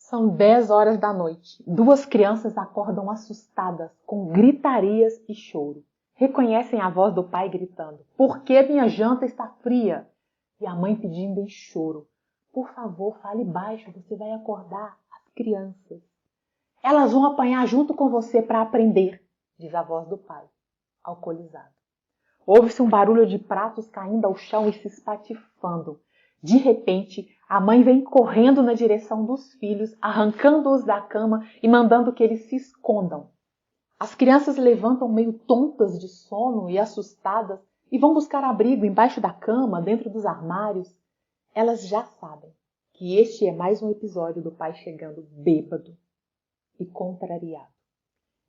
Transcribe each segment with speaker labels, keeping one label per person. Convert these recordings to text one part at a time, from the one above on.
Speaker 1: São 10 horas da noite. Duas crianças acordam assustadas, com gritarias e choro. Reconhecem a voz do pai gritando: "Por que minha janta está fria?" E a mãe pedindo em choro: "Por favor, fale baixo, você vai acordar as crianças." "Elas vão apanhar junto com você para aprender", diz a voz do pai, alcoolizado. Ouve-se um barulho de pratos caindo ao chão e se espatifando. De repente, a mãe vem correndo na direção dos filhos, arrancando-os da cama e mandando que eles se escondam. As crianças levantam meio tontas de sono e assustadas e vão buscar abrigo embaixo da cama, dentro dos armários. Elas já sabem que este é mais um episódio do pai chegando bêbado e contrariado.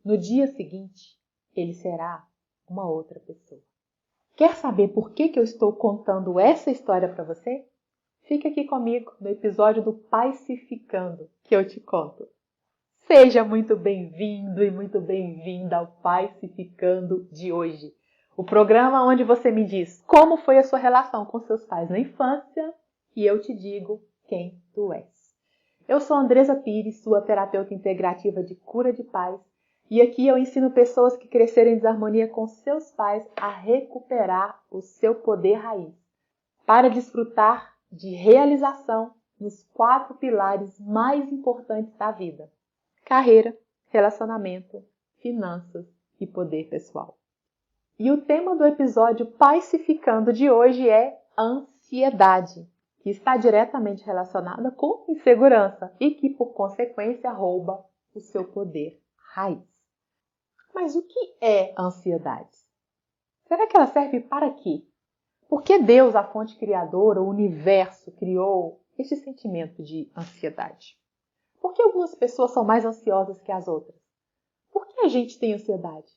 Speaker 1: No dia seguinte, ele será uma outra pessoa. Quer saber por que eu estou contando essa história para você? Fique aqui comigo no episódio do Paicificando, que eu te conto. Seja muito bem-vindo e muito bem-vinda ao Paicificando de hoje. O programa onde você me diz como foi a sua relação com seus pais na infância e eu te digo quem tu és. Eu sou Andresa Pires, sua terapeuta integrativa de cura de paz, e aqui eu ensino pessoas que cresceram em desarmonia com seus pais a recuperar o seu poder raiz, para desfrutar de realização nos 4 pilares mais importantes da vida: carreira, relacionamento, finanças e poder pessoal. E o tema do episódio Paicificando de hoje é ansiedade, que está diretamente relacionada com insegurança e que, por consequência, rouba o seu poder raiz. Mas o que é ansiedade? Será que ela serve para quê? Por que Deus, a fonte criadora, o universo, criou este sentimento de ansiedade? Por que algumas pessoas são mais ansiosas que as outras? Por que a gente tem ansiedade?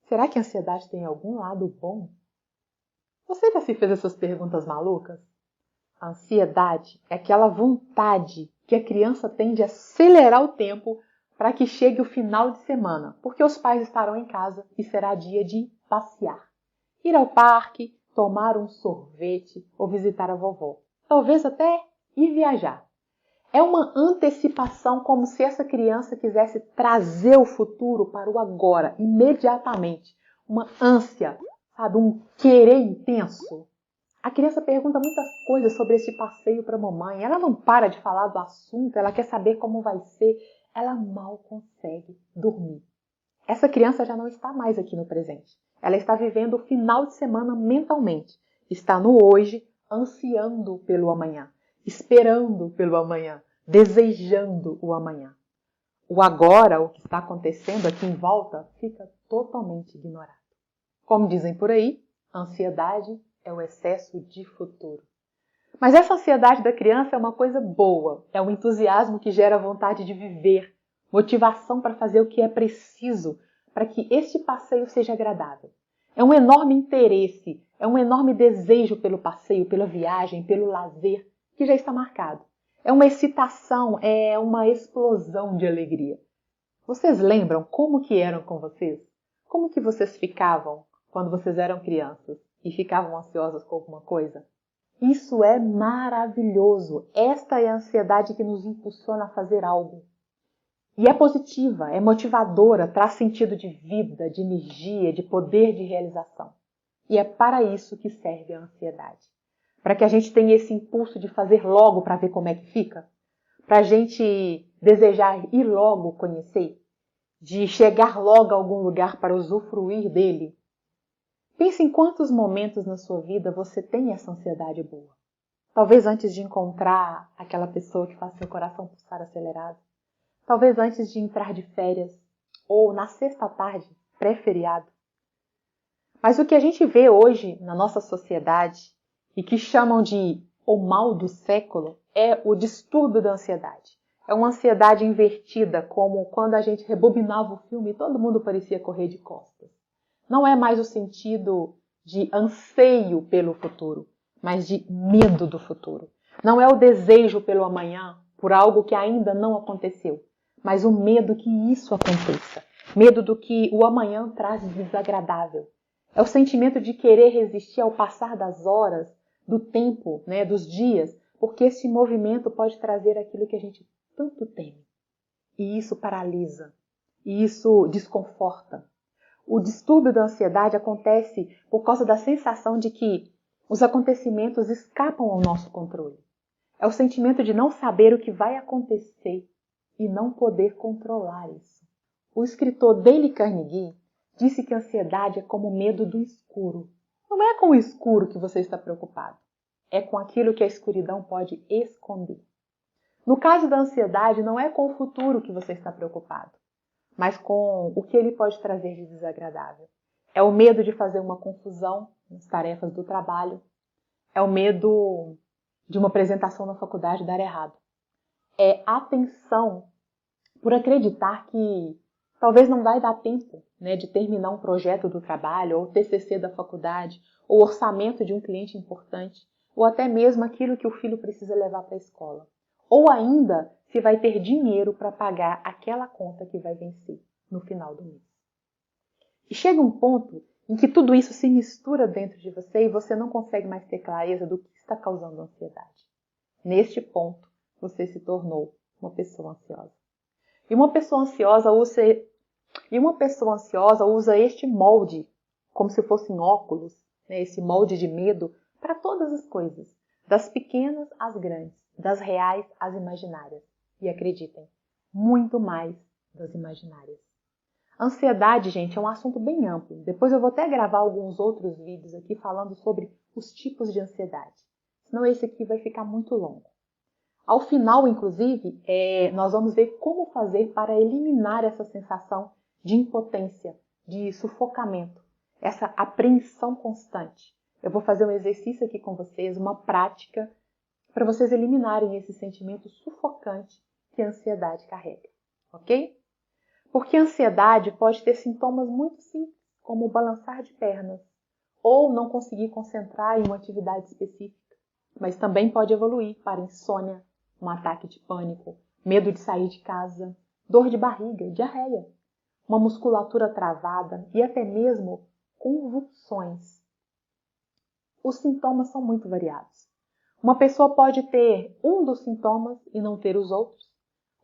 Speaker 1: Será que a ansiedade tem algum lado bom? Você já se fez essas perguntas malucas? A ansiedade é aquela vontade que a criança tem de acelerar o tempo para que chegue o final de semana, porque os pais estarão em casa e será dia de passear. Ir ao parque, tomar um sorvete ou visitar a vovó. Talvez até ir viajar. É uma antecipação, como se essa criança quisesse trazer o futuro para o agora, imediatamente. Uma ânsia, sabe? Um querer intenso. A criança pergunta muitas coisas sobre esse passeio para a mamãe. Ela não para de falar do assunto, ela quer saber como vai ser. Ela mal consegue dormir. Essa criança já não está mais aqui no presente. Ela está vivendo o final de semana mentalmente. Está no hoje, ansiando pelo amanhã, esperando pelo amanhã, desejando o amanhã. O agora, o que está acontecendo aqui em volta, fica totalmente ignorado. Como dizem por aí, ansiedade é o excesso de futuro. Mas essa ansiedade da criança é uma coisa boa, é um entusiasmo que gera vontade de viver, motivação para fazer o que é preciso para que este passeio seja agradável. É um enorme interesse, é um enorme desejo pelo passeio, pela viagem, pelo lazer, que já está marcado. É uma excitação, é uma explosão de alegria. Vocês lembram como que eram com vocês? Como que vocês ficavam quando vocês eram crianças e ficavam ansiosos com alguma coisa? Isso é maravilhoso. Esta é a ansiedade que nos impulsiona a fazer algo. E é positiva, é motivadora, traz sentido de vida, de energia, de poder de realização. E é para isso que serve a ansiedade. Para que a gente tenha esse impulso de fazer logo para ver como é que fica. Para a gente desejar ir logo conhecer. De chegar logo a algum lugar para usufruir dele. Pense em quantos momentos na sua vida você tem essa ansiedade boa. Talvez antes de encontrar aquela pessoa que faz seu coração pulsar acelerado. Talvez antes de entrar de férias, ou na sexta tarde, pré-feriado. Mas o que a gente vê hoje na nossa sociedade, e que chamam de o mal do século, é o distúrbio da ansiedade. É uma ansiedade invertida, como quando a gente rebobinava o filme e todo mundo parecia correr de costas. Não é mais o sentido de anseio pelo futuro, mas de medo do futuro. Não é o desejo pelo amanhã, por algo que ainda não aconteceu, mas o medo que isso aconteça. Medo do que o amanhã traz de desagradável. É o sentimento de querer resistir ao passar das horas, do tempo, dos dias, porque esse movimento pode trazer aquilo que a gente tanto teme. e isso paralisa, e isso desconforta. O distúrbio da ansiedade acontece por causa da sensação de que os acontecimentos escapam ao nosso controle. É o sentimento de não saber o que vai acontecer e não poder controlar isso. O escritor Dale Carnegie disse que a ansiedade é como o medo do escuro. Não é com o escuro que você está preocupado, é com aquilo que a escuridão pode esconder. No caso da ansiedade, não é com o futuro que você está preocupado, mas com o que ele pode trazer de desagradável. É o medo de fazer uma confusão nas tarefas do trabalho. É o medo de uma apresentação na faculdade dar errado. É a tensão por acreditar que talvez não vai dar tempo, né, de terminar um projeto do trabalho, ou TCC da faculdade, ou orçamento de um cliente importante, ou até mesmo aquilo que o filho precisa levar para a escola. Ou ainda se vai ter dinheiro para pagar aquela conta que vai vencer no final do mês. E chega um ponto em que tudo isso se mistura dentro de você e você não consegue mais ter clareza do que está causando ansiedade. Neste ponto, você se tornou uma pessoa ansiosa. E uma pessoa ansiosa usa este molde, como se fossem óculos, né, esse molde de medo, para todas as coisas, das pequenas às grandes, das reais às imaginárias. E acreditem, muito mais das imaginárias. Ansiedade, gente, é um assunto bem amplo. Depois eu vou até gravar alguns outros vídeos aqui falando sobre os tipos de ansiedade. Senão esse aqui vai ficar muito longo. Ao final, inclusive, nós vamos ver como fazer para eliminar essa sensação de impotência, de sufocamento, essa apreensão constante. Eu vou fazer um exercício aqui com vocês, uma prática, para vocês eliminarem esse sentimento sufocante que a ansiedade carrega, ok? Porque a ansiedade pode ter sintomas muito simples, como o balançar de pernas, ou não conseguir concentrar em uma atividade específica, mas também pode evoluir para insônia, um ataque de pânico, medo de sair de casa, dor de barriga, diarreia, uma musculatura travada e até mesmo convulsões. Os sintomas são muito variados. Uma pessoa pode ter um dos sintomas e não ter os outros,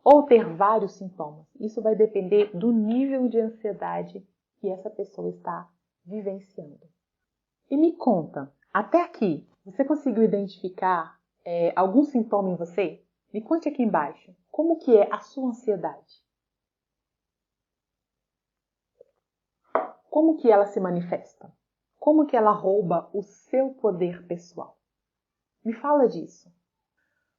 Speaker 1: ou ter vários sintomas. Isso vai depender do nível de ansiedade que essa pessoa está vivenciando. E me conta, até aqui, você conseguiu identificar algum sintoma em você? Me conte aqui embaixo, como que é a sua ansiedade? Como que ela se manifesta? Como que ela rouba o seu poder pessoal? Me fala disso.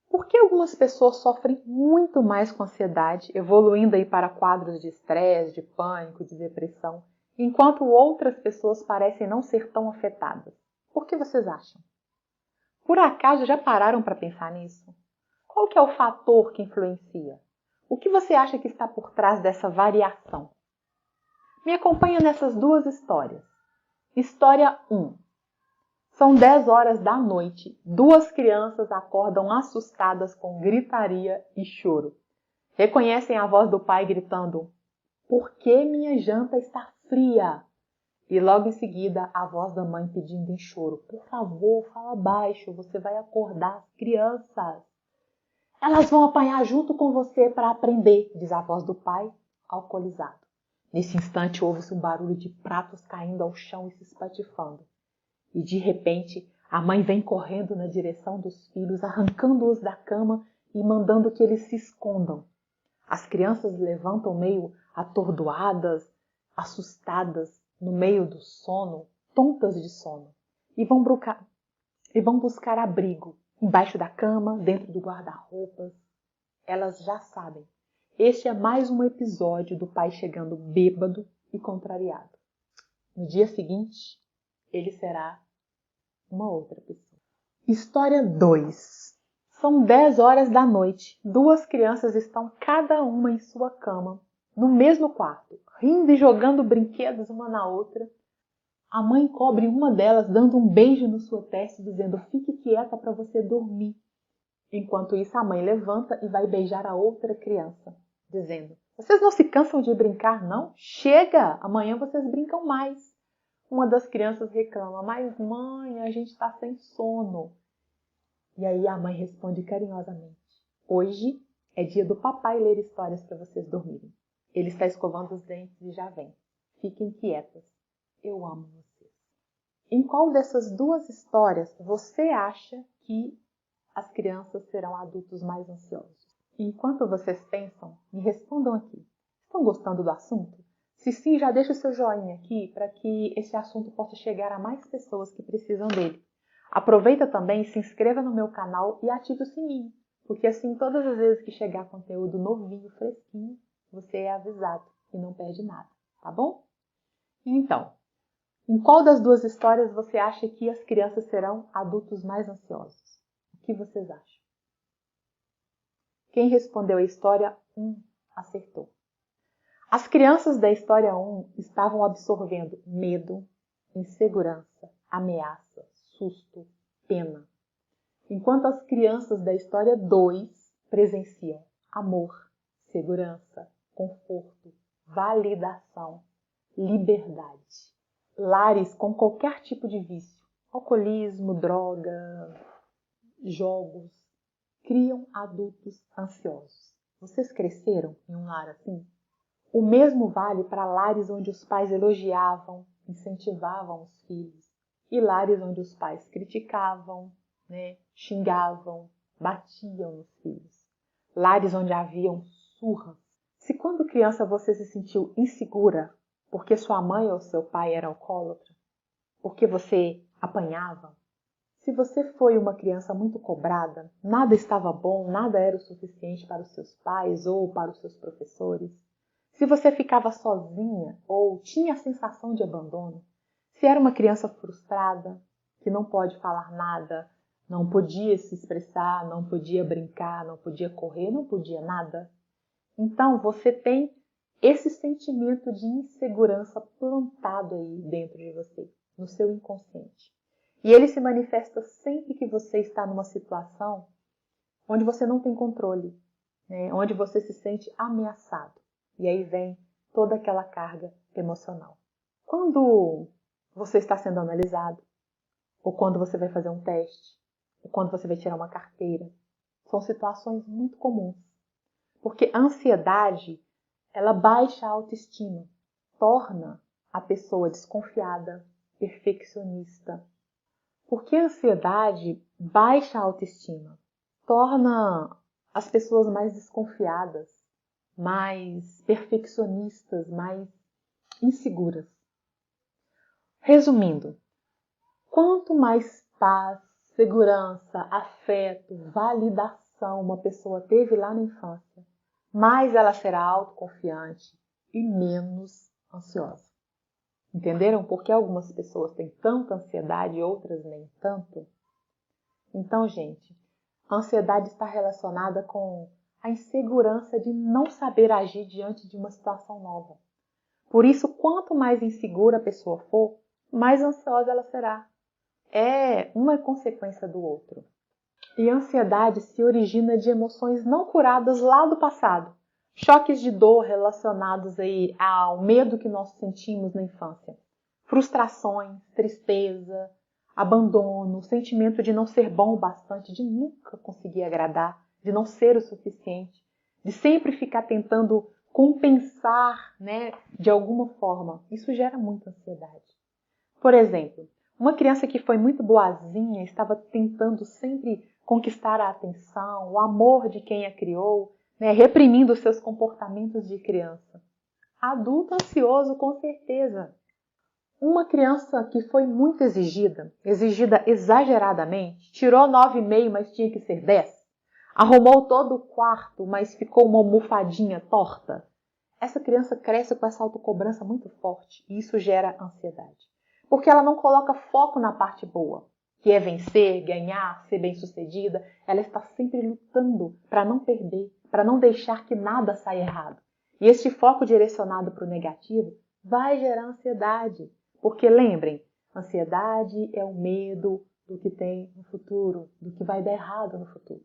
Speaker 1: Por que algumas pessoas sofrem muito mais com ansiedade, evoluindo aí para quadros de estresse, de pânico, de depressão, enquanto outras pessoas parecem não ser tão afetadas? Por que vocês acham? Por acaso já pararam para pensar nisso? Qual que é o fator que influencia? O que você acha que está por trás dessa variação? Me acompanha nessas duas histórias. História 1. São 10 horas da noite. Duas crianças acordam assustadas com gritaria e choro. Reconhecem a voz do pai gritando: "Por que minha janta está fria?" E logo em seguida a voz da mãe pedindo em choro: "Por favor, fala baixo, você vai acordar as crianças." "Elas vão apanhar junto com você para aprender", diz a voz do pai, alcoolizado. Nesse instante ouve-se um barulho de pratos caindo ao chão e se espatifando. E de repente, a mãe vem correndo na direção dos filhos, arrancando-os da cama e mandando que eles se escondam. As crianças levantam meio atordoadas, assustadas, no meio do sono, tontas de sono, e vão buscar abrigo, embaixo da cama, dentro do guarda-roupas. Elas já sabem. Este é mais um episódio do pai chegando bêbado e contrariado. No dia seguinte, ele será uma outra pessoa. História 2. São 10 horas da noite. Duas crianças estão cada uma em sua cama, no mesmo quarto, rindo e jogando brinquedos uma na outra. A mãe cobre uma delas, dando um beijo na sua testa, dizendo: "Fique quieta para você dormir." Enquanto isso, a mãe levanta e vai beijar a outra criança, dizendo: "Vocês não se cansam de brincar, não? Chega! Amanhã vocês brincam mais." Uma das crianças reclama: "Mas mãe, a gente está sem sono." E aí a mãe responde carinhosamente: "Hoje É dia do papai ler histórias para vocês dormirem. Ele está escovando os dentes e já vem. Fiquem quietas. Eu amo vocês. Em qual dessas duas histórias você acha que as crianças serão adultos mais ansiosos? Enquanto vocês pensam, me respondam aqui. Estão gostando do assunto? Se sim, já deixa o seu joinha aqui para que esse assunto possa chegar a mais pessoas que precisam dele. Aproveita também, se inscreva no meu canal e ative o sininho, porque assim todas as vezes que chegar conteúdo novinho, fresquinho, você é avisado e não perde nada, tá bom? Então, em qual das duas histórias você acha que as crianças serão adultos mais ansiosos? O que vocês acham? Quem respondeu a história 1 acertou. As crianças da história 1 estavam absorvendo medo, insegurança, ameaça, susto, pena. Enquanto as crianças da história 2 presenciam amor, segurança, conforto, validação, liberdade. Lares com qualquer tipo de vício, alcoolismo, droga, jogos, criam adultos ansiosos. Vocês cresceram em um lar assim? O mesmo vale para lares onde os pais elogiavam, incentivavam os filhos, e lares onde os pais criticavam, xingavam, batiam nos filhos. Lares onde haviam surras. Se quando criança você se sentiu insegura porque sua mãe ou seu pai era alcoólatra, porque você apanhava, se você foi uma criança muito cobrada, nada estava bom, nada era o suficiente para os seus pais ou para os seus professores, se você ficava sozinha ou tinha a sensação de abandono, se era uma criança frustrada, que não pode falar nada, não podia se expressar, não podia brincar, não podia correr, não podia nada, então você tem esse sentimento de insegurança plantado aí dentro de você, no seu inconsciente. E ele se manifesta sempre que você está numa situação onde você não tem controle, onde você se sente ameaçado. E aí vem toda aquela carga emocional. Quando você está sendo analisado, ou quando você vai fazer um teste, ou quando você vai tirar uma carteira, são situações muito comuns. Porque a ansiedade, ela baixa a autoestima, torna a pessoa desconfiada, perfeccionista. Porque a ansiedade baixa a autoestima, torna as pessoas mais desconfiadas, mais perfeccionistas, mais inseguras. Resumindo, quanto mais paz, segurança, afeto, validação uma pessoa teve lá na infância, mais ela será autoconfiante e menos ansiosa. Entenderam por que algumas pessoas têm tanta ansiedade e outras nem tanto? Então, gente, a ansiedade está relacionada com a insegurança de não saber agir diante de uma situação nova. Por isso, quanto mais insegura a pessoa for, mais ansiosa ela será. É uma consequência do outro. E a ansiedade se origina de emoções não curadas lá do passado. Choques de dor relacionados aí ao medo que nós sentimos na infância. Frustrações, tristeza, abandono, sentimento de não ser bom o bastante, de nunca conseguir agradar, de não ser o suficiente, de sempre ficar tentando compensar, de alguma forma. Isso gera muita ansiedade. Por exemplo, uma criança que foi muito boazinha, estava tentando sempre conquistar a atenção, o amor de quem a criou, reprimindo os seus comportamentos de criança. Adulto ansioso, com certeza. Uma criança que foi muito exigida exageradamente, tirou 9,5, mas tinha que ser 10. Arrumou todo o quarto, mas ficou uma almofadinha torta. Essa criança cresce com essa autocobrança muito forte e isso gera ansiedade. Porque ela não coloca foco na parte boa, que é vencer, ganhar, ser bem-sucedida. Ela está sempre lutando para não perder, para não deixar que nada saia errado. E este foco direcionado para o negativo vai gerar ansiedade. Porque lembrem, ansiedade é o medo do que tem no futuro, do que vai dar errado no futuro.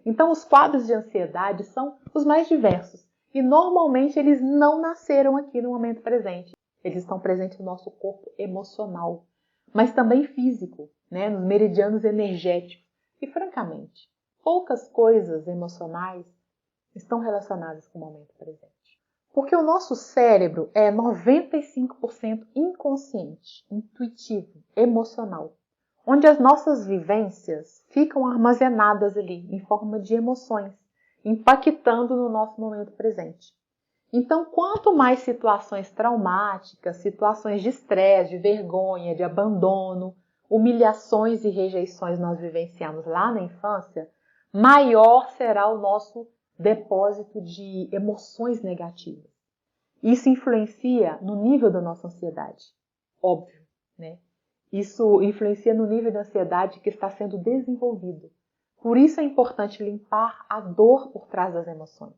Speaker 1: Então, os quadros de ansiedade são os mais diversos. E normalmente eles não nasceram aqui no momento presente. Eles estão presentes no nosso corpo emocional, mas também físico, nos meridianos energéticos. E, francamente, poucas coisas emocionais estão relacionadas com o momento presente. Porque o nosso cérebro é 95% inconsciente, intuitivo, emocional, onde as nossas vivências ficam armazenadas ali em forma de emoções, impactando no nosso momento presente. Então, quanto mais situações traumáticas, situações de estresse, de vergonha, de abandono, humilhações e rejeições nós vivenciamos lá na infância, maior será o nosso depósito de emoções negativas. Isso influencia no nível da nossa ansiedade, óbvio, né? Isso influencia no nível de ansiedade que está sendo desenvolvido. Por isso é importante limpar a dor por trás das emoções,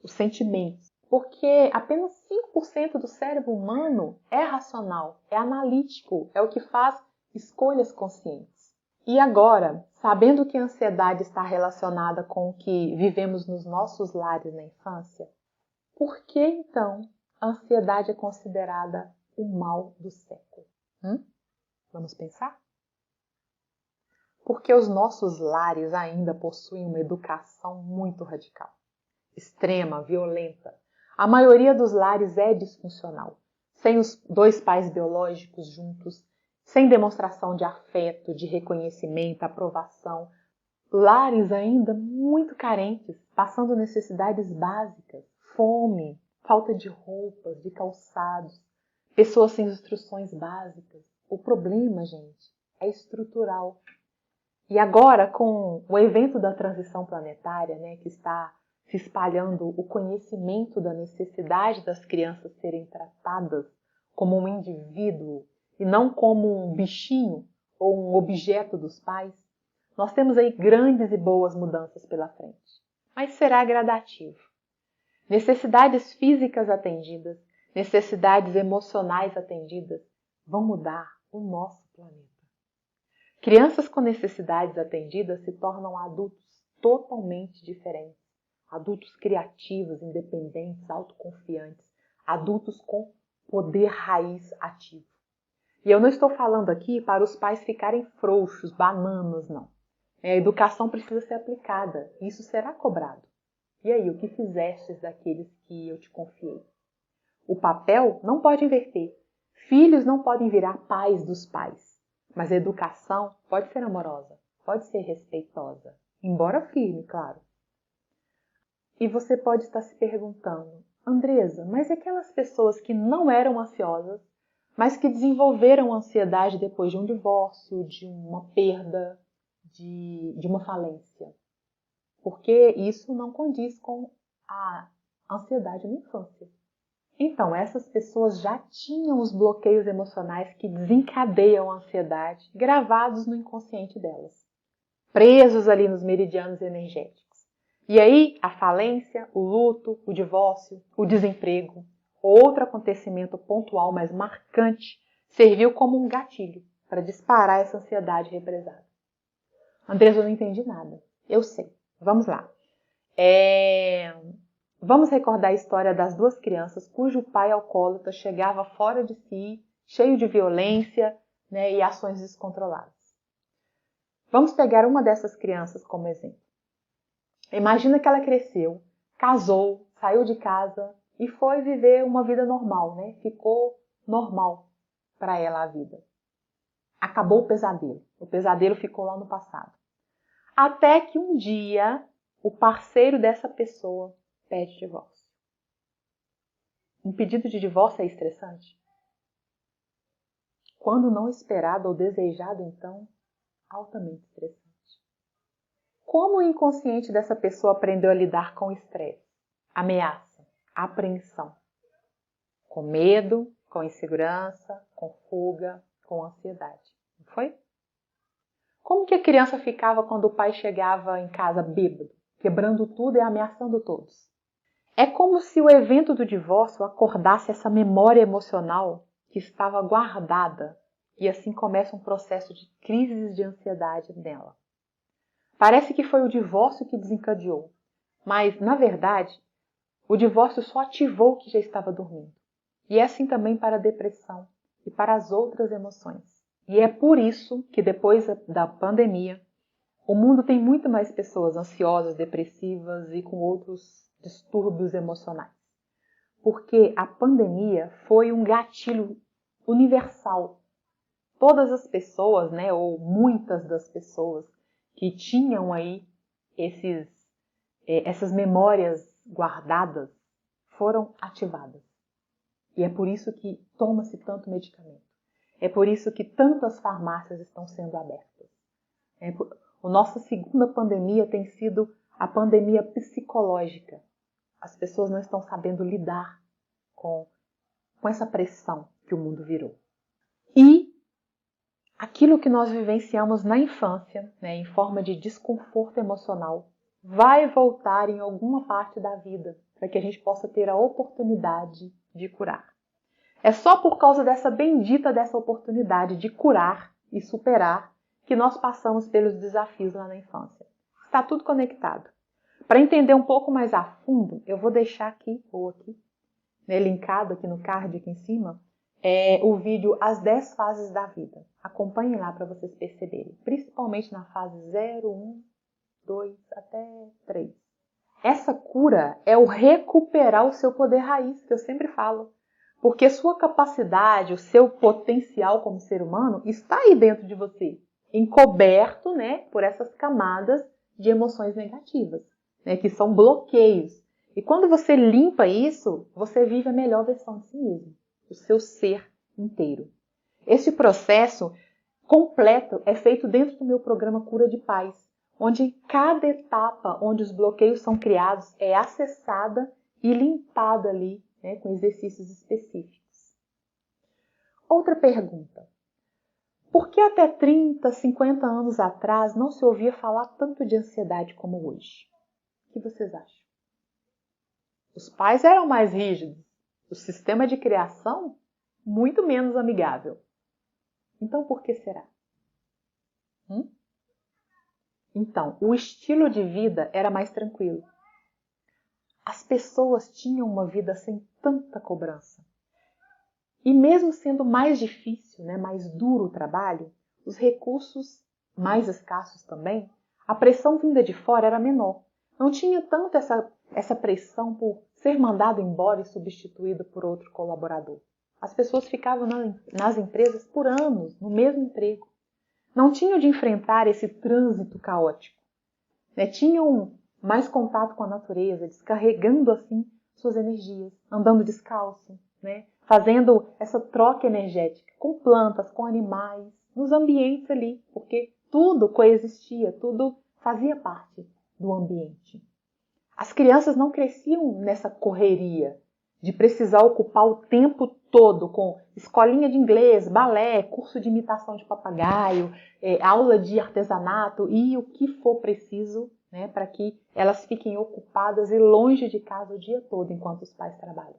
Speaker 1: os sentimentos, porque apenas 5% do cérebro humano é racional, é analítico, é o que faz escolhas conscientes. E agora, sabendo que a ansiedade está relacionada com o que vivemos nos nossos lares na infância, por que então a ansiedade é considerada o mal do século? Vamos pensar? Porque os nossos lares ainda possuem uma educação muito radical, extrema, violenta. A maioria dos lares é disfuncional, sem os dois pais biológicos juntos, sem demonstração de afeto, de reconhecimento, aprovação. Lares ainda muito carentes, passando necessidades básicas, fome, falta de roupas, de calçados, pessoas sem instruções básicas. O problema, gente, é estrutural. E agora, com o evento da transição planetária, né, que está se espalhando o conhecimento da necessidade das crianças serem tratadas como um indivíduo e não como um bichinho ou um objeto dos pais, nós temos aí grandes e boas mudanças pela frente. Mas será gradativo. Necessidades físicas atendidas, necessidades emocionais atendidas vão mudar o nosso planeta. Crianças com necessidades atendidas se tornam adultos totalmente diferentes. Adultos criativos, independentes, autoconfiantes. Adultos com poder raiz ativo. E eu não estou falando aqui para os pais ficarem frouxos, bananas, não. A educação precisa ser aplicada. Isso será cobrado. E aí, o que fizestes daqueles que eu te confiei? O papel não pode inverter. Filhos não podem virar pais dos pais. Mas a educação pode ser amorosa, pode ser respeitosa, embora firme, claro. E você pode estar se perguntando, Andresa, mas e aquelas pessoas que não eram ansiosas, mas que desenvolveram ansiedade depois de um divórcio, de uma perda, de uma falência? Porque isso não condiz com a ansiedade na infância. Então, essas pessoas já tinham os bloqueios emocionais que desencadeiam a ansiedade gravados no inconsciente delas, presos ali nos meridianos energéticos. E aí, a falência, o luto, o divórcio, o desemprego, outro acontecimento pontual, mas marcante, serviu como um gatilho para disparar essa ansiedade represada. Andresa, eu não entendi nada. Eu sei. Vamos lá. Vamos recordar a história das duas crianças cujo pai alcoólatra chegava fora de si, cheio de violência, né, e ações descontroladas. Vamos pegar uma dessas crianças como exemplo. Imagina que ela cresceu, casou, saiu de casa e foi viver uma vida normal, né? Ficou normal para ela a vida. Acabou o pesadelo. O pesadelo ficou lá no passado. Até que um dia o parceiro dessa pessoa pede divórcio. Um pedido de divórcio é estressante? Quando não esperado ou desejado, então, altamente estressante. Como o inconsciente dessa pessoa aprendeu a lidar com estresse, ameaça, apreensão? Com medo, com insegurança, com fuga, com ansiedade. Não foi? Como que a criança ficava quando o pai chegava em casa bêbado, quebrando tudo e ameaçando todos? É como se o evento do divórcio acordasse essa memória emocional que estava guardada e assim começa um processo de crises de ansiedade nela. Parece que foi o divórcio que desencadeou, mas, na verdade, o divórcio só ativou o que já estava dormindo. E é assim também para a depressão e para as outras emoções. E é por isso que depois da pandemia, O mundo tem muito mais pessoas ansiosas, depressivas e com outros distúrbios emocionais. Porque a pandemia foi um gatilho universal. Todas as pessoas, né, ou muitas das pessoas que tinham aí essas memórias guardadas foram ativadas. E é por isso que toma-se tanto medicamento. É por isso que tantas farmácias estão sendo abertas. A nossa segunda pandemia tem sido a pandemia psicológica. As pessoas não estão sabendo lidar com essa pressão que o mundo virou. E aquilo que nós vivenciamos na infância, né, em forma de desconforto emocional, vai voltar em alguma parte da vida para que a gente possa ter a oportunidade de curar. É só por causa dessa oportunidade de curar e superar que nós passamos pelos desafios lá na infância. Está tudo conectado. Para entender um pouco mais a fundo, eu vou deixar aqui, né, linkado aqui no card aqui em cima, o vídeo As 10 Fases da Vida. Acompanhem lá para vocês perceberem, principalmente na fase 0, 1, 2 até 3. Essa cura é o recuperar o seu poder raiz, que eu sempre falo. Porque sua capacidade, o seu potencial como ser humano está aí dentro de você, encoberto, né, por essas camadas de emoções negativas, né, que são bloqueios. E quando você limpa isso, você vive a melhor versão de si mesmo, o seu ser inteiro. Esse processo completo é feito dentro do meu programa Cura de Paz, onde cada etapa onde os bloqueios são criados é acessada e limpada ali, né, com exercícios específicos. Outra pergunta. Por que até 30, 50 anos atrás não se ouvia falar tanto de ansiedade como hoje? O que vocês acham? Os pais eram mais rígidos, o sistema de criação muito menos amigável. Então, por que será? Então, o estilo de vida era mais tranquilo. As pessoas tinham uma vida sem tanta cobrança. E mesmo sendo mais difícil, né, mais duro o trabalho, os recursos mais escassos também, a pressão vinda de fora era menor. Não tinha tanto essa pressão por ser mandado embora e substituído por outro colaborador. As pessoas ficavam nas empresas por anos, no mesmo emprego. Não tinham de enfrentar esse trânsito caótico. Né? Tinham mais contato com a natureza, descarregando assim suas energias, andando descalço, né? Fazendo essa troca energética com plantas, com animais, nos ambientes ali, porque tudo coexistia, tudo fazia parte do ambiente. As crianças não cresciam nessa correria de precisar ocupar o tempo todo com escolinha de inglês, balé, curso de imitação de papagaio, aula de artesanato e o que for preciso, né, para que elas fiquem ocupadas e longe de casa o dia todo enquanto os pais trabalham.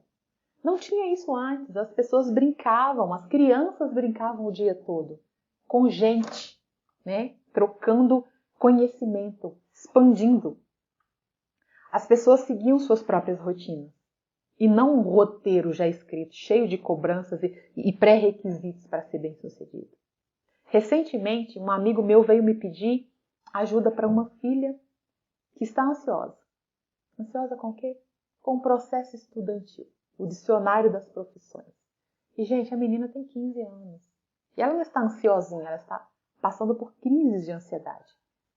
Speaker 1: Não tinha isso antes, as pessoas brincavam, as crianças brincavam o dia todo com gente, né, trocando conhecimento, expandindo. As pessoas seguiam suas próprias rotinas e não um roteiro já escrito, cheio de cobranças e pré-requisitos para ser bem-sucedido. Recentemente, um amigo meu veio me pedir ajuda para uma filha que está ansiosa. Ansiosa com o quê? Com o processo estudantil, o dicionário das profissões. E, gente, a menina tem 15 anos. E ela não está ansiosinha, ela está passando por crises de ansiedade.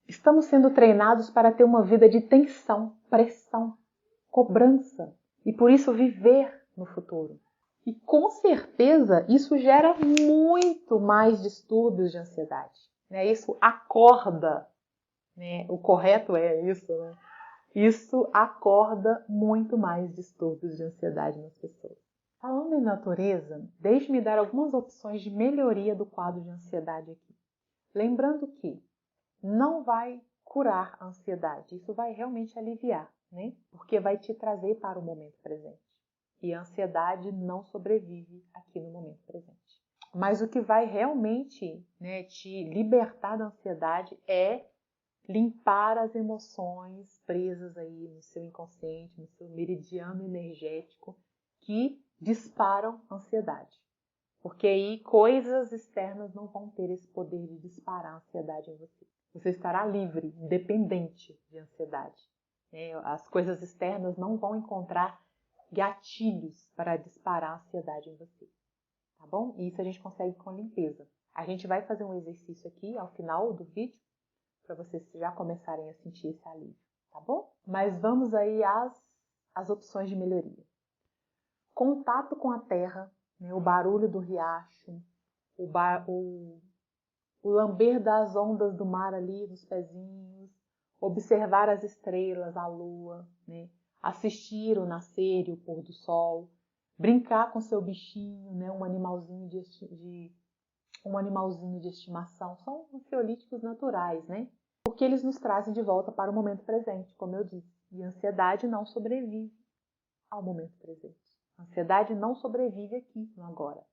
Speaker 1: Estamos sendo treinados para ter uma vida de tensão, pressão, cobrança e por isso viver no futuro. E com certeza isso gera muito mais distúrbios de ansiedade. Né? Isso acorda, né? O correto é isso, né? Isso acorda muito mais distúrbios de ansiedade nas pessoas. Falando em natureza, deixe-me dar algumas opções de melhoria do quadro de ansiedade aqui. Lembrando que não vai curar a ansiedade, isso vai realmente aliviar, né? Porque vai te trazer para o momento presente. E a ansiedade não sobrevive aqui no momento presente. Mas o que vai realmente, né, te libertar da ansiedade é limpar as emoções presas aí no seu inconsciente, no seu meridiano energético que disparam ansiedade. Porque aí coisas externas não vão ter esse poder de disparar a ansiedade em você. Você estará livre, independente de ansiedade. As coisas externas não vão encontrar gatilhos para disparar a ansiedade em você. Tá bom? E isso a gente consegue com limpeza. A gente vai fazer um exercício aqui ao final do vídeo para vocês já começarem a sentir esse alívio, tá bom? Mas vamos aí às opções de melhoria. Contato com a terra, né? O barulho do riacho, o lamber das ondas do mar ali nos pezinhos, observar as estrelas, a lua, né? Assistir o nascer e o pôr do sol, brincar com seu bichinho, né? Um animalzinho de estimação. São ansiolíticos naturais, né? Porque eles nos trazem de volta para o momento presente, como eu disse. E a ansiedade não sobrevive ao momento presente. A ansiedade não sobrevive aqui no agora.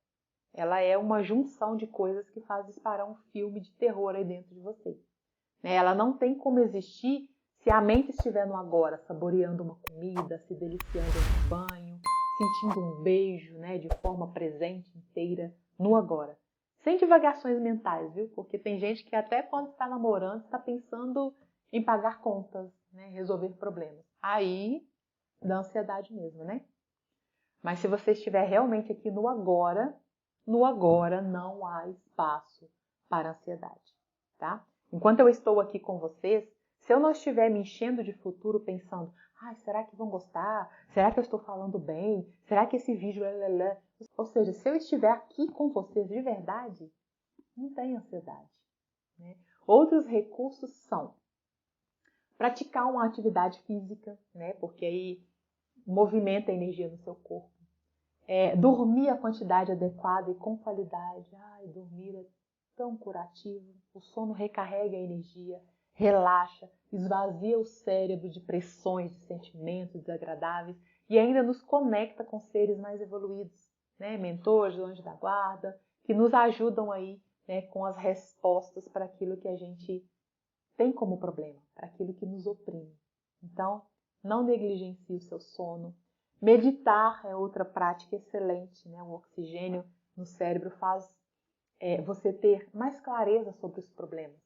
Speaker 1: Ela é uma junção de coisas que faz disparar um filme de terror aí dentro de você. Ela não tem como existir se a mente estiver no agora, saboreando uma comida, se deliciando em um banho, sentindo um beijo, né, de forma presente, inteira, no agora. Sem divagações mentais, viu? Porque tem gente que até quando está namorando está pensando em pagar contas, né, resolver problemas. Aí dá ansiedade mesmo, né? Mas se você estiver realmente aqui no agora não há espaço para ansiedade, tá? Enquanto eu estou aqui com vocês, se eu não estiver me enchendo de futuro pensando, será que vão gostar? Será que eu estou falando bem? Será que esse vídeo é... Ou seja, se eu estiver aqui com vocês de verdade, não tem ansiedade, né? Outros recursos são praticar uma atividade física, né? Porque aí movimenta a energia no seu corpo. Dormir a quantidade adequada e com qualidade. Dormir é tão curativo. O sono recarrega a energia, relaxa, esvazia o cérebro de pressões, de sentimentos desagradáveis e ainda nos conecta com seres mais evoluídos, né? Mentores, anjos da guarda, que nos ajudam aí, né, com as respostas para aquilo que a gente tem como problema, para aquilo que nos oprime. Então, não negligencie o seu sono. Meditar é outra prática excelente, né? O oxigênio no cérebro faz você ter mais clareza sobre os problemas.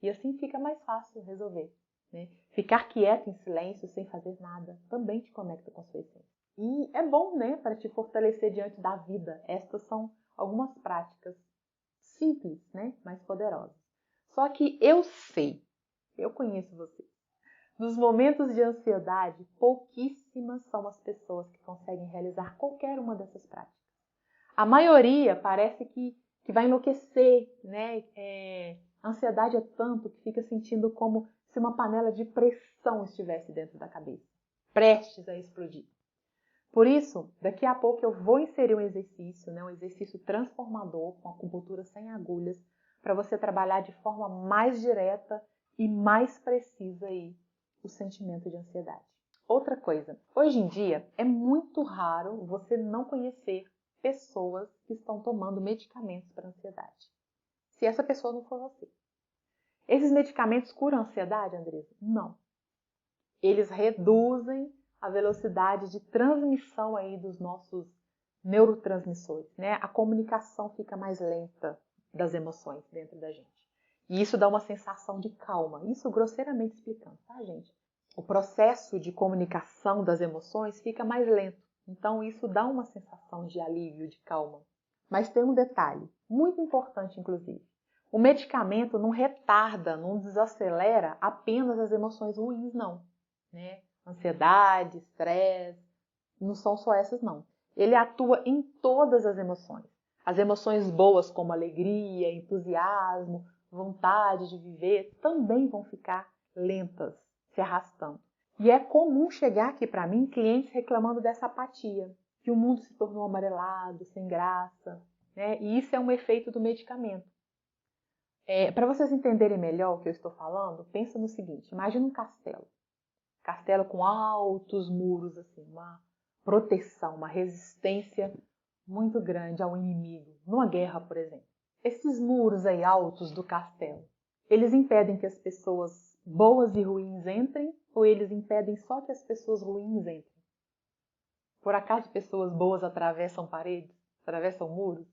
Speaker 1: E assim fica mais fácil resolver, né? Ficar quieto em silêncio, sem fazer nada, também te conecta com a sua essência. E é bom, né? Para te fortalecer diante da vida. Estas são algumas práticas simples, né? Mas poderosas. Só que eu conheço você. Nos momentos de ansiedade, pouquíssimas são as pessoas que conseguem realizar qualquer uma dessas práticas. A maioria parece que vai enlouquecer, né? A ansiedade é tanto que fica sentindo como se uma panela de pressão estivesse dentro da cabeça, prestes a explodir. Por isso, daqui a pouco eu vou inserir um exercício, né? Um exercício transformador com acupuntura sem agulhas, para você trabalhar de forma mais direta e mais precisa aí o sentimento de ansiedade. Outra coisa, hoje em dia é muito raro você não conhecer pessoas que estão tomando medicamentos para ansiedade. Se essa pessoa não for você. Esses medicamentos curam a ansiedade, Andressa? Não. Eles reduzem a velocidade de transmissão aí dos nossos neurotransmissores, né? A comunicação fica mais lenta das emoções dentro da gente. E isso dá uma sensação de calma. Isso grosseiramente explicando, tá, gente? O processo de comunicação das emoções fica mais lento. Então, isso dá uma sensação de alívio, de calma. Mas tem um detalhe, muito importante, inclusive. O medicamento não retarda, não desacelera apenas as emoções ruins, não. Né? Ansiedade, estresse, não são só essas, não. Ele atua em todas as emoções. As emoções boas, como alegria, entusiasmo, vontade de viver, também vão ficar lentas, se arrastando. E é comum chegar aqui para mim clientes reclamando dessa apatia, que o mundo se tornou amarelado, sem graça, né? E isso é um efeito do medicamento. Para vocês entenderem melhor o que eu estou falando, pensa no seguinte, imagina um castelo. Castelo com altos muros, assim, uma proteção, uma resistência muito grande ao inimigo, numa guerra, por exemplo. Esses muros aí altos do castelo, eles impedem que as pessoas boas e ruins entrem ou eles impedem só que as pessoas ruins entrem? Por acaso pessoas boas atravessam paredes, atravessam muros?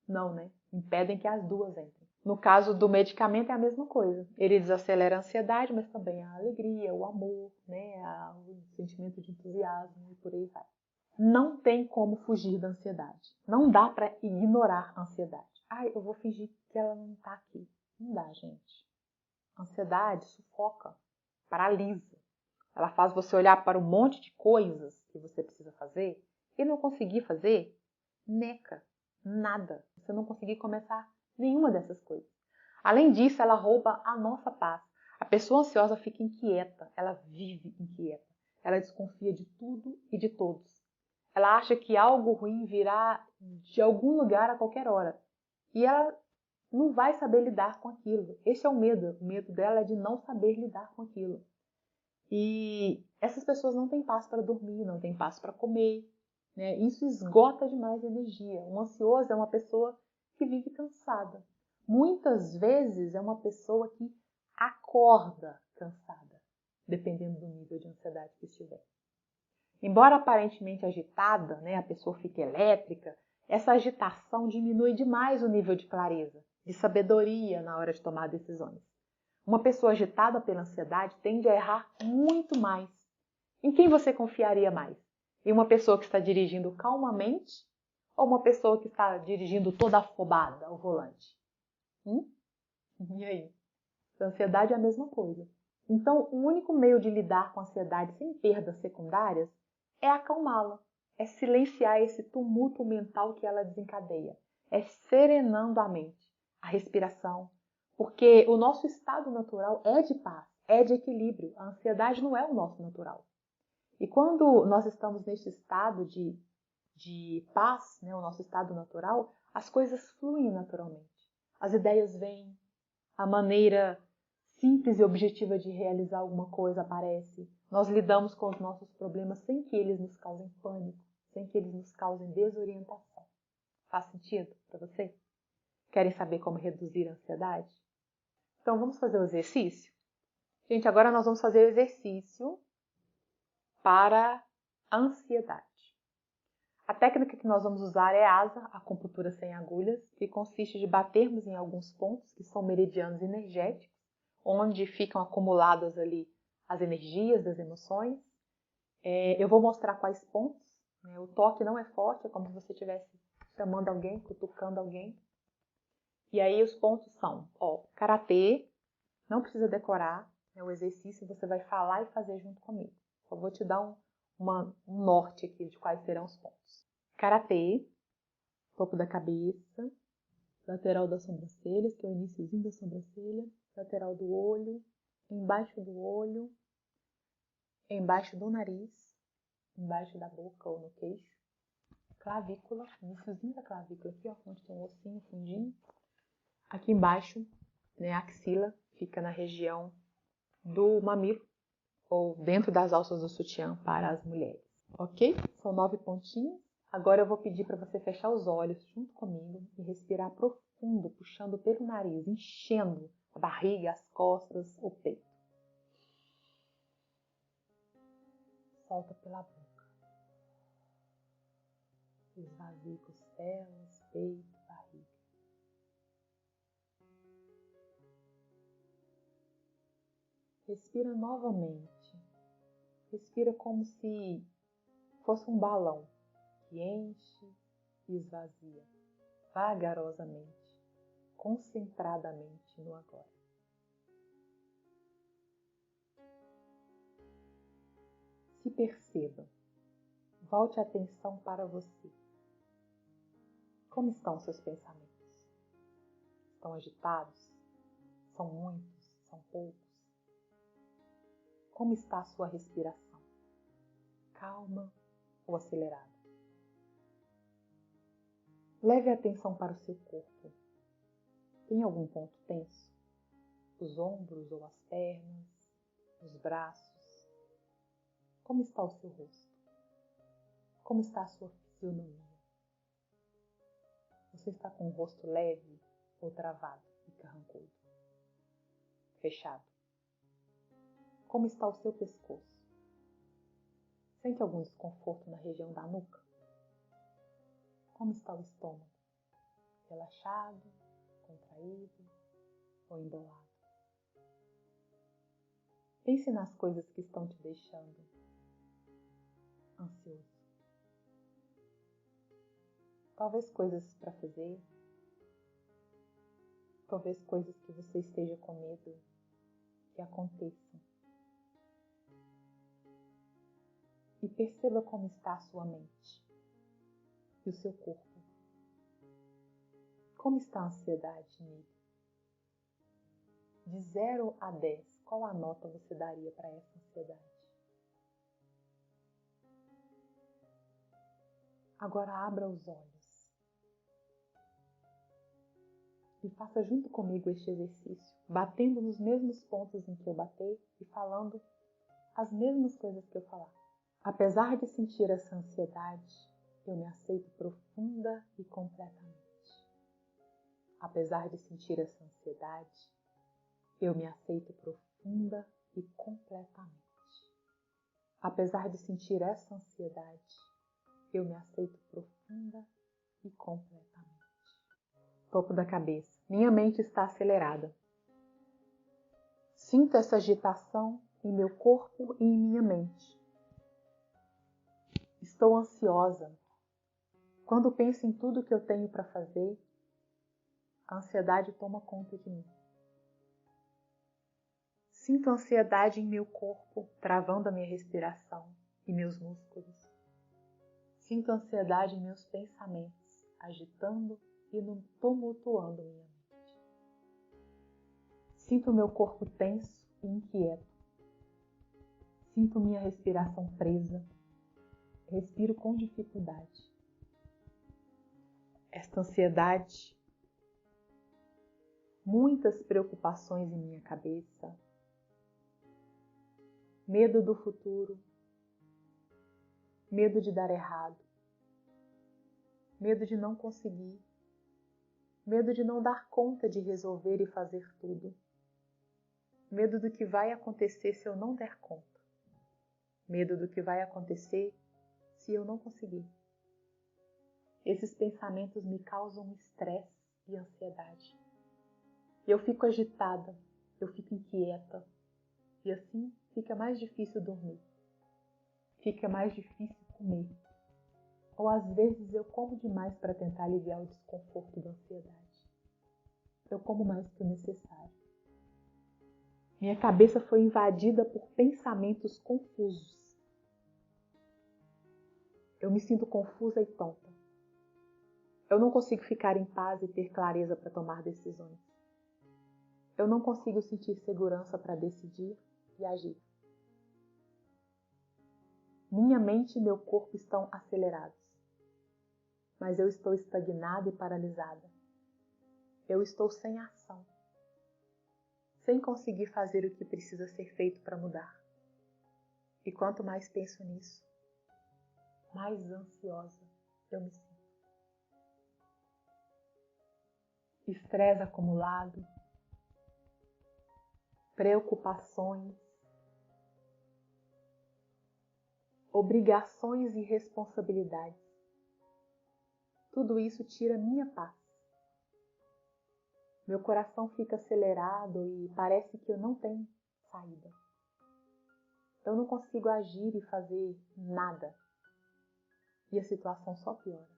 Speaker 1: Não, né? Impedem que as duas entrem. No caso do medicamento é a mesma coisa. Ele desacelera a ansiedade, mas também a alegria, o amor, né? O sentimento de entusiasmo e por aí vai. Não tem como fugir da ansiedade. Não dá para ignorar a ansiedade. Eu vou fingir que ela não está aqui. Não dá, gente. A ansiedade sufoca, paralisa. Ela faz você olhar para um monte de coisas que você precisa fazer e não conseguir fazer, neca, nada. Você não conseguir começar nenhuma dessas coisas. Além disso, ela rouba a nossa paz. A pessoa ansiosa fica inquieta, ela vive inquieta. Ela desconfia de tudo e de todos. Ela acha que algo ruim virá de algum lugar a qualquer hora. E ela não vai saber lidar com aquilo. Esse é o medo. O medo dela é de não saber lidar com aquilo. E essas pessoas não têm paz para dormir, não têm paz para comer, né? Isso esgota demais a energia. Um ansioso é uma pessoa que vive cansada. Muitas vezes é uma pessoa que acorda cansada, dependendo do nível de ansiedade que estiver. Embora aparentemente agitada, né, a pessoa fique elétrica, essa agitação diminui demais o nível de clareza, de sabedoria na hora de tomar decisões. Uma pessoa agitada pela ansiedade tende a errar muito mais. Em quem você confiaria mais? Em uma pessoa que está dirigindo calmamente ou uma pessoa que está dirigindo toda afobada ao volante? E aí? A ansiedade é a mesma coisa. Então, o único meio de lidar com a ansiedade sem perdas secundárias é acalmá-la, é silenciar esse tumulto mental que ela desencadeia, é serenando a mente, a respiração, porque o nosso estado natural é de paz, é de equilíbrio. A ansiedade não é o nosso natural. E quando nós estamos nesse estado de paz, né, o nosso estado natural, as coisas fluem naturalmente. As ideias vêm, a maneira simples e objetiva de realizar alguma coisa aparece. Nós lidamos com os nossos problemas sem que eles nos causem pânico, sem que eles nos causem desorientação. Faz sentido para você? Querem saber como reduzir a ansiedade? Então vamos fazer o exercício? Gente, agora nós vamos fazer o exercício para a ansiedade. A técnica que nós vamos usar é a ASA, acupuntura sem agulhas, que consiste de batermos em alguns pontos, que são meridianos energéticos, onde ficam acumuladas ali as energias das emoções. Eu vou mostrar quais pontos. O toque não é forte, é como se você estivesse chamando alguém, cutucando alguém. E aí os pontos são, karatê, não precisa decorar, o exercício você vai falar e fazer junto comigo. Só vou te dar um norte aqui de quais serão os pontos. Karatê, topo da cabeça, lateral das sobrancelhas, que é o iniciozinho da sobrancelha, lateral do olho, embaixo do olho, embaixo do nariz, embaixo da boca ou no queixo, clavícula, iniciozinho da clavícula aqui, onde tem um ossinho fundinho. Aqui embaixo, né, a axila, fica na região do mamilo, ou dentro das alças do sutiã para as mulheres, ok? São 9 pontinhos. Agora eu vou pedir para você fechar os olhos junto comigo e respirar profundo, puxando pelo nariz, enchendo a barriga, as costas, o peito. Solta pela boca. Esvazie costelas, peito, barriga. Respira novamente. Respira como se fosse um balão que enche e esvazia vagarosamente, concentradamente no agora. Se perceba. Volte a atenção para você. Como estão seus pensamentos? Estão agitados? São muitos? São poucos? Como está a sua respiração? Calma ou acelerada? Leve a atenção para o seu corpo. Tem algum ponto tenso? Os ombros ou as pernas? Os braços? Como está o seu rosto? Como está a sua fisionomia? Você está com o rosto leve ou travado e carrancudo? Fechado? Como está o seu pescoço? Sente algum desconforto na região da nuca? Como está o estômago? Relaxado contraído ou embolado. Pense nas coisas que estão te deixando ansioso. Talvez coisas para fazer, talvez coisas que você esteja com medo que aconteçam. E perceba como está a sua mente e o seu corpo. Como está a ansiedade nele? De 0 a 10, qual a nota você daria para essa ansiedade? Agora abra os olhos e faça junto comigo este exercício, batendo nos mesmos pontos em que eu bater e falando as mesmas coisas que eu falar. Apesar de sentir essa ansiedade, eu me aceito profunda e completamente. Apesar de sentir essa ansiedade, eu me aceito profunda e completamente. Apesar de sentir essa ansiedade, eu me aceito profunda e completamente. Topo da cabeça. Minha mente está acelerada. Sinto essa agitação em meu corpo e em minha mente. Estou ansiosa. Quando penso em tudo que eu tenho para fazer, a ansiedade toma conta de mim. Sinto ansiedade em meu corpo, travando a minha respiração e meus músculos. Sinto ansiedade em meus pensamentos, agitando e tumultuando minha mente. Sinto meu corpo tenso e inquieto. Sinto minha respiração presa. Respiro com dificuldade. Esta ansiedade, muitas preocupações em minha cabeça, medo do futuro, medo de dar errado, medo de não conseguir, medo de não dar conta de resolver e fazer tudo, medo do que vai acontecer se eu não der conta, medo do que vai acontecer se eu não conseguir. Esses pensamentos me causam estresse e ansiedade. Eu fico agitada, eu fico inquieta, e assim fica mais difícil dormir, fica mais difícil comer. Ou às vezes eu como demais para tentar aliviar o desconforto da ansiedade. Eu como mais que o necessário. Minha cabeça foi invadida por pensamentos confusos. Eu me sinto confusa e tonta. Eu não consigo ficar em paz e ter clareza para tomar decisões. Eu não consigo sentir segurança para decidir e agir. Minha mente e meu corpo estão acelerados, mas eu estou estagnada e paralisada. Eu estou sem ação, sem conseguir fazer o que precisa ser feito para mudar. E quanto mais penso nisso, mais ansiosa eu me sinto. Estresse acumulado, preocupações, obrigações e responsabilidades. Tudo isso tira minha paz. Meu coração fica acelerado e parece que eu não tenho saída. Eu não consigo agir e fazer nada. E a situação só piora.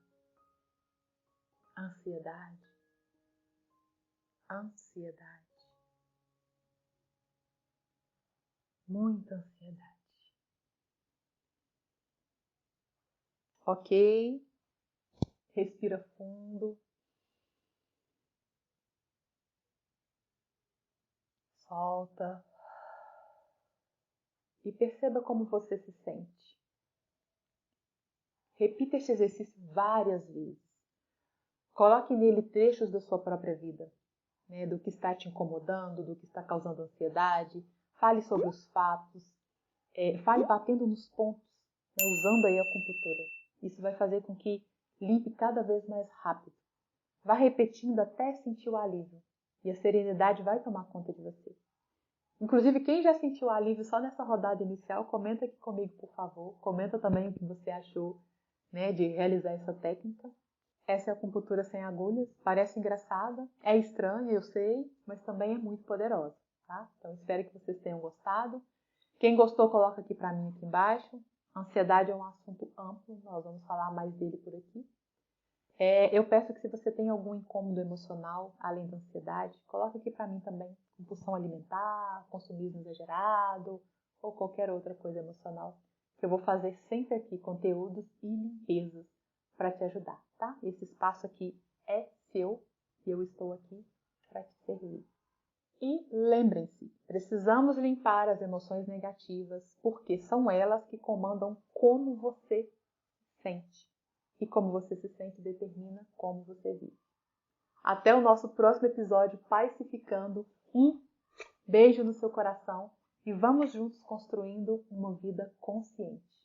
Speaker 1: Ansiedade. Muita ansiedade. Ok. Respira fundo. Solta. E perceba como você se sente. Repita este exercício várias vezes. Coloque nele trechos da sua própria vida, né, do que está te incomodando, do que está causando ansiedade. Fale sobre os fatos. Fale batendo nos pontos, né, usando aí a acupuntura. Isso vai fazer com que limpe cada vez mais rápido. Vá repetindo até sentir o alívio. E a serenidade vai tomar conta de você. Inclusive, quem já sentiu o alívio só nessa rodada inicial, comenta aqui comigo, por favor. Comenta também o que você achou, né, de realizar essa técnica. Essa é a acupuntura sem agulhas. Parece engraçada, é estranha, eu sei, mas também é muito poderosa, tá? Então espero que vocês tenham gostado. Quem gostou, coloca aqui para mim aqui embaixo. Ansiedade é um assunto amplo, nós vamos falar mais dele por aqui. Eu peço que se você tem algum incômodo emocional, além da ansiedade, coloque aqui para mim também. Compulsão alimentar, consumismo exagerado ou qualquer outra coisa emocional. Que eu vou fazer sempre aqui conteúdos e limpezas para te ajudar, tá? Esse espaço aqui é seu e eu estou aqui para te servir. E lembrem-se, precisamos limpar as emoções negativas porque são elas que comandam como você se sente. E como você se sente determina como você vive. Até o nosso próximo episódio Pacificando. Um beijo no seu coração e vamos juntos construindo uma vida consciente.